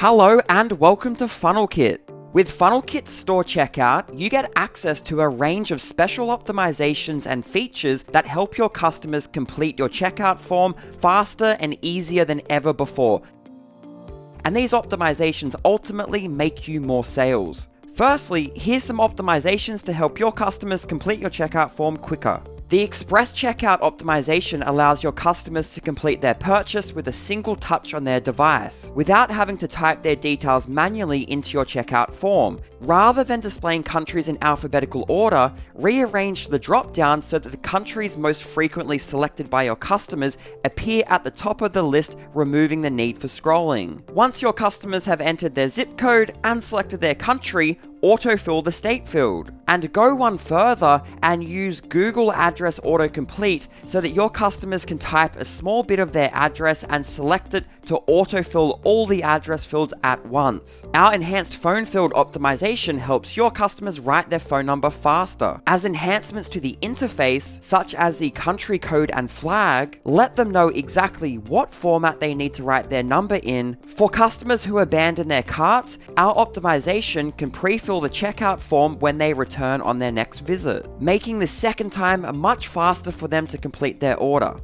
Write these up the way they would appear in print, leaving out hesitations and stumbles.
Hello and welcome to FunnelKit. With FunnelKit Store Checkout, you get access to a range of special optimizations and features that help your customers complete your checkout form faster and easier than ever before. And these optimizations ultimately make you more sales. Firstly, here's some optimizations to help your customers complete your checkout form quicker. The Express Checkout optimization allows your customers to complete their purchase with a single touch on their device, without having to type their details manually into your checkout form. Rather than displaying countries in alphabetical order, rearrange the drop-down so that the countries most frequently selected by your customers appear at the top of the list, removing the need for scrolling. Once your customers have entered their zip code and selected their country, autofill the state field. And go one further and use Google Address Autocomplete so that your customers can type a small bit of their address and select it to autofill all the address fields at once. Our enhanced phone field optimization helps your customers write their phone number faster. As enhancements to the interface, such as the country code and flag, let them know exactly what format they need to write their number in. For customers who abandon their carts, our optimization can pre-fill the checkout form when they return on their next visit, making the second time much faster for them to complete their order.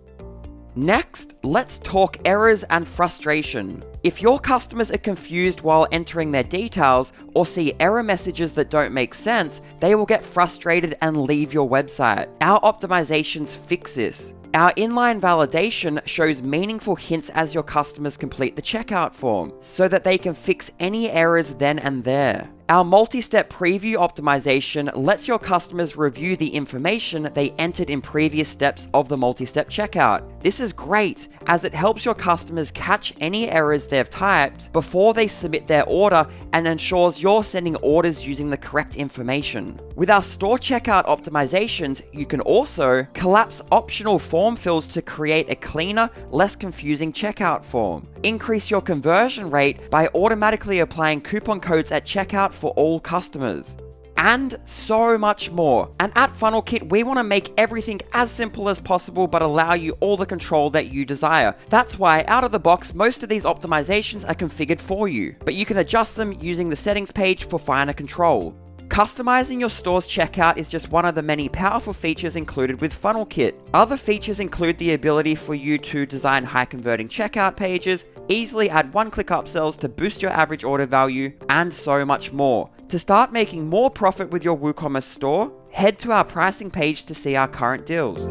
Next, let's talk errors and frustration. If your customers are confused while entering their details or see error messages that don't make sense, they will get frustrated and leave your website. Our optimizations fix this. Our inline validation shows meaningful hints as your customers complete the checkout form, so that they can fix any errors then and there. Our multi-step preview optimization lets your customers review the information they entered in previous steps of the multi-step checkout. This is great, as it helps your customers catch any errors they've typed before they submit their order and ensures you're sending orders using the correct information. With our store checkout optimizations, you can also collapse optional form fields to create a cleaner, less confusing checkout form. Increase your conversion rate by automatically applying coupon codes at checkout for all customers. And so much more. And at FunnelKit, we want to make everything as simple as possible but allow you all the control that you desire. That's why, out of the box, most of these optimizations are configured for you, but you can adjust them using the settings page for finer control. Customizing your store's checkout is just one of the many powerful features included with FunnelKit. Other features include the ability for you to design high-converting checkout pages, easily add one-click upsells to boost your average order value, and so much more. To start making more profit with your WooCommerce store, head to our pricing page to see our current deals.